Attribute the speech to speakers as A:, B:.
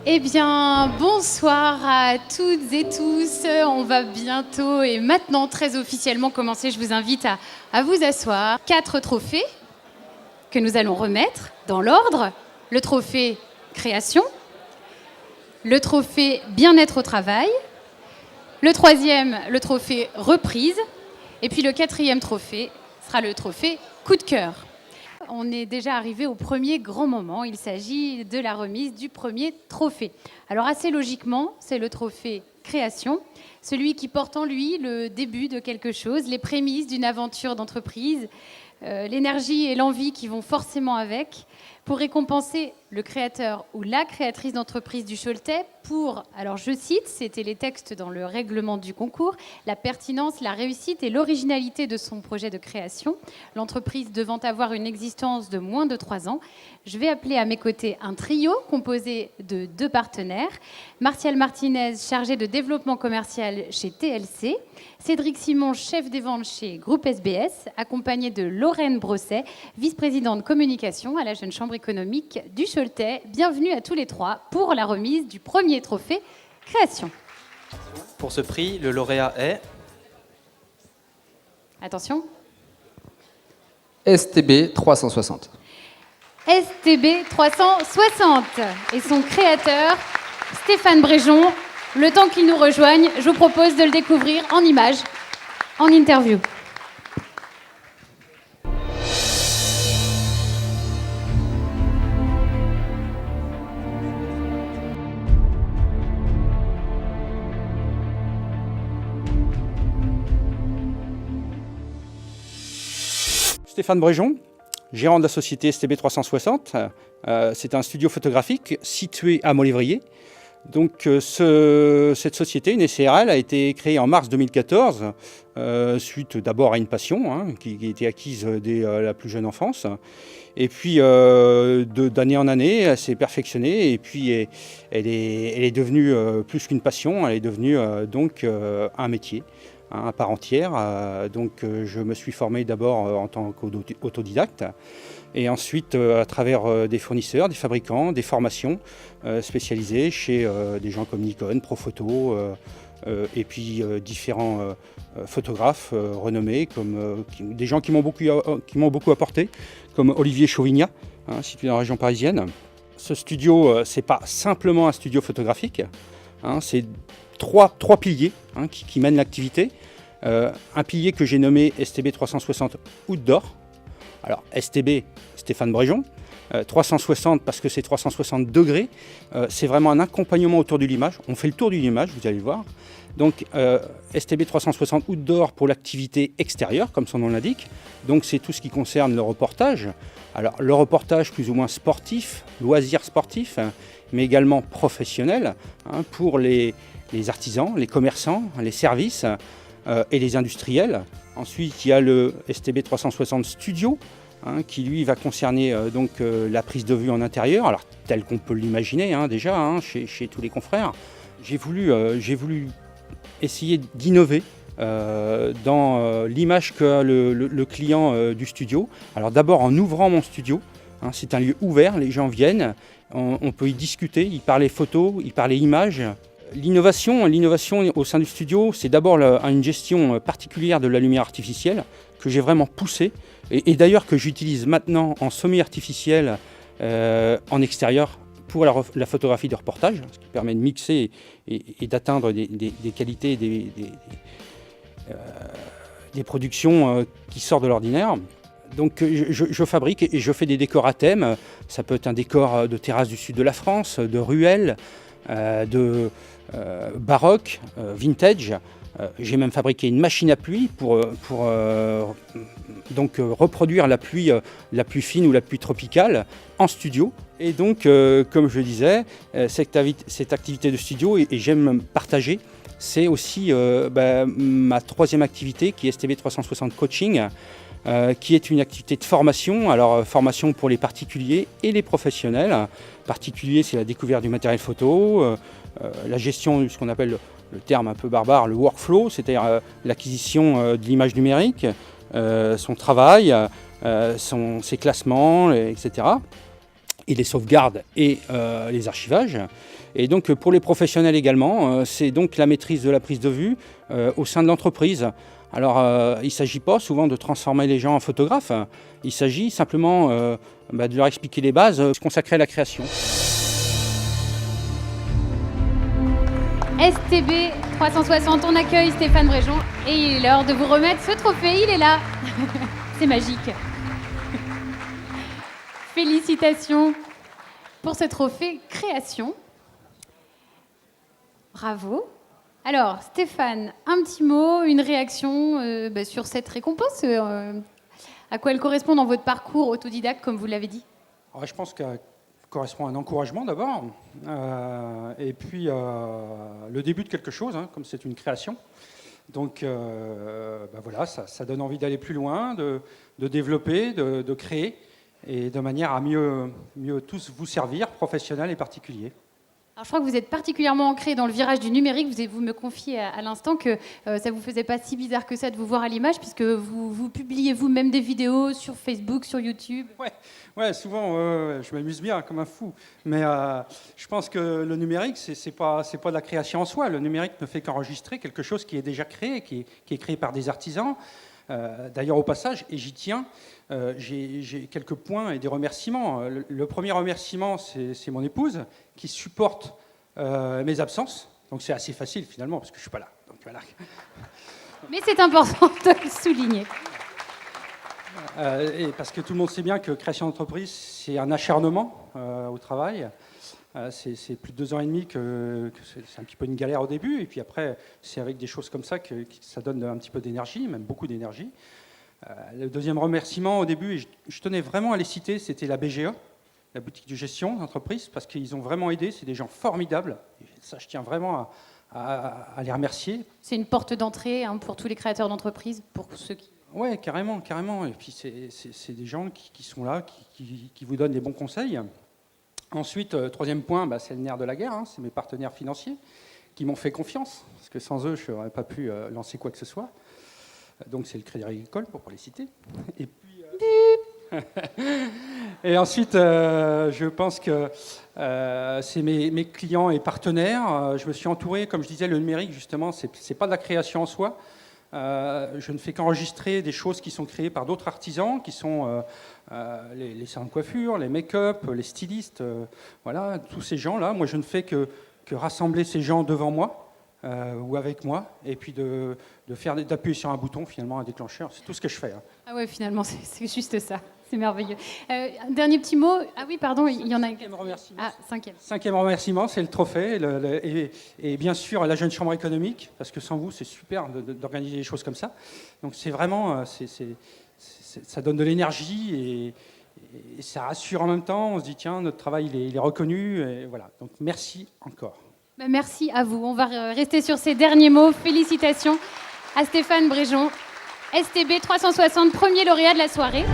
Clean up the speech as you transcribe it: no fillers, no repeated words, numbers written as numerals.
A: Eh bien, bonsoir à toutes et tous. On va bientôt et maintenant très officiellement commencer. Je vous invite à vous asseoir. 4 trophées que nous allons remettre dans l'ordre. Le trophée création, le trophée bien-être au travail, le troisième, le trophée reprise, et puis le quatrième trophée sera le trophée coup de cœur. On est déjà arrivé au premier grand moment. Il s'agit de la remise du premier trophée. Alors assez logiquement, c'est le trophée création, celui qui porte en lui le début de quelque chose, les prémices d'une aventure d'entreprise, l'énergie et l'envie qui vont forcément avec, pour récompenser le créateur ou la créatrice d'entreprise du Choletais pour, alors je cite, c'était les textes dans le règlement du concours, la pertinence, la réussite et l'originalité de son projet de création, l'entreprise devant avoir une existence de moins de 3 ans. Je vais appeler à mes côtés un trio composé de 2 partenaires, Martial Martinez, chargé de développement commercial chez TLC, Cédric Simon, chef des ventes chez Groupe SBS, accompagné de Lorraine Brosset, vice-présidente communication à la Jeune Chambre économique du Choletais. Bienvenue à tous les 3 pour la remise du premier trophée création.
B: Pour ce prix, le lauréat est...
A: Attention.
C: STB 360.
A: STB 360 et son créateur, Stéphane Bréjon. Le temps qu'il nous rejoigne, je vous propose de le découvrir en images, en interview.
D: Stéphane Bréjon, gérant de la société STB 360. C'est un studio photographique situé à Montlévrier. Donc, cette société, une SARL, a été créée en mars 2014, suite d'abord à une passion qui a été acquise dès la plus jeune enfance. Et puis, d'année en année, elle s'est perfectionnée et puis elle est devenue plus qu'une passion, elle est devenue donc un métier. À part entière. Donc je me suis formé d'abord en tant qu'autodidacte et ensuite à travers des fournisseurs, des fabricants, des formations spécialisées chez des gens comme Nikon, Profoto et puis différents photographes renommés, comme des gens qui m'ont beaucoup apporté, comme Olivier Chauvignat, situé dans la région parisienne. Ce studio, c'est pas simplement un studio photographique, c'est trois piliers qui mènent l'activité. Un pilier que j'ai nommé STB 360 Outdoor. Alors STB, Stéphane Bréjon. 360 parce que c'est 360 degrés. C'est vraiment un accompagnement autour de l'image. On fait le tour d'une image, vous allez le voir. Donc STB 360 Outdoor pour l'activité extérieure, comme son nom l'indique. Donc c'est tout ce qui concerne le reportage. Alors le reportage plus ou moins sportif, loisirs sportifs, mais également professionnel pour les artisans, les commerçants, les services et les industriels. Ensuite, il y a le STB 360 Studio qui lui va concerner la prise de vue en intérieur, alors tel qu'on peut l'imaginer déjà chez tous les confrères. J'ai voulu essayer d'innover dans l'image qu'a le client du studio. Alors d'abord en ouvrant mon studio, c'est un lieu ouvert, les gens viennent, on peut y discuter, y parler photos, y parler images. L'innovation au sein du studio, c'est d'abord une gestion particulière de la lumière artificielle que j'ai vraiment poussée et d'ailleurs que j'utilise maintenant en semi-artificiel en extérieur pour la photographie de reportage, ce qui permet de mixer et d'atteindre des qualités, des productions qui sortent de l'ordinaire. Donc je fabrique et je fais des décors à thème. Ça peut être un décor de terrasse du sud de la France, de ruelles, de baroque, vintage. J'ai même fabriqué une machine à pluie pour reproduire la pluie fine ou la pluie tropicale en studio. Et donc, comme je le disais, cette activité de studio, et j'aime partager, c'est aussi ma troisième activité qui est STB 360 Coaching, qui est une activité de formation. Alors formation pour les particuliers et les professionnels. Particulier, c'est la découverte du matériel photo, la gestion de ce qu'on appelle le terme un peu barbare, le workflow, c'est-à-dire l'acquisition de l'image numérique, son travail, ses classements, etc. et les sauvegardes et les archivages. Et donc pour les professionnels également, c'est donc la maîtrise de la prise de vue au sein de l'entreprise. Alors il ne s'agit pas souvent de transformer les gens en photographes, il s'agit simplement de leur expliquer les bases, se consacrer à la création.
A: STB 360, on accueille Stéphane Bréjon et il est l'heure de vous remettre ce trophée, il est là. C'est magique. Félicitations pour ce trophée création. Bravo. Alors Stéphane, un petit mot, une réaction sur cette récompense. À quoi elle correspond dans votre parcours autodidacte, comme vous l'avez dit?
D: Alors, je pense qu'elle correspond à un encouragement d'abord, et puis le début de quelque chose, comme c'est une création. Donc voilà, ça donne envie d'aller plus loin, de développer, de créer, et de manière à mieux tous vous servir, professionnels et particuliers.
A: Alors, je crois que vous êtes particulièrement ancré dans le virage du numérique. Vous me confiez à l'instant que ça ne vous faisait pas si bizarre que ça de vous voir à l'image, puisque vous publiez vous-même des vidéos sur Facebook, sur YouTube.
D: Ouais, souvent, je m'amuse bien comme un fou. Mais je pense que le numérique, c'est pas de la création en soi. Le numérique ne fait qu'enregistrer quelque chose qui est déjà créé, qui est créé par des artisans. D'ailleurs, au passage, et j'y tiens, j'ai quelques points et des remerciements. Le premier remerciement, c'est mon épouse qui supporte mes absences. Donc c'est assez facile finalement, parce que je ne suis pas là. Donc, voilà.
A: Mais c'est important de le souligner.
D: Et parce que tout le monde sait bien que création d'entreprise, c'est un acharnement au travail. C'est plus de 2 ans et demi que c'est un petit peu une galère au début, et puis après, c'est avec des choses comme ça que ça donne un petit peu d'énergie, même beaucoup d'énergie. Le deuxième remerciement au début, et je tenais vraiment à les citer, c'était la BGE, la boutique de gestion d'entreprise, parce qu'ils ont vraiment aidé, c'est des gens formidables, et ça je tiens vraiment à les remercier.
A: C'est une porte d'entrée pour tous les créateurs d'entreprises, pour ceux qui...
D: Oui, carrément. Et puis c'est des gens qui sont là, qui vous donnent des bons conseils. Ensuite, troisième point, c'est le nerf de la guerre, c'est mes partenaires financiers qui m'ont fait confiance, parce que sans eux, je n'aurais pas pu lancer quoi que ce soit. Donc c'est le Crédit Agricole, pour ne pas les citer. Et puis, et ensuite, je pense que c'est mes clients et partenaires. Je me suis entouré, comme je disais, le numérique, justement, c'est pas de la création en soi. Je ne fais qu'enregistrer des choses qui sont créées par d'autres artisans, qui sont les salons de coiffure, les make-up, les stylistes, voilà, tous ces gens-là. Moi, je ne fais que rassembler ces gens devant moi ou avec moi, et puis d'appuyer sur un bouton, finalement, un déclencheur. C'est tout ce que je fais.
A: Ah ouais, finalement, c'est juste ça. C'est merveilleux. Un dernier petit mot. Ah oui, pardon, il y en a...
D: Cinquième remerciement.
A: Ah, cinquième.
D: Cinquième remerciement, c'est le trophée. Et bien sûr, la Jeune Chambre économique, parce que sans vous, c'est super d'organiser des choses comme ça. Donc c'est vraiment... ça donne de l'énergie et ça rassure en même temps. On se dit, tiens, notre travail, il est reconnu. Et voilà. Donc merci encore.
A: Merci à vous. On va rester sur ces derniers mots. Félicitations à Stéphane Bréjon, STB 360, premier lauréat de la soirée.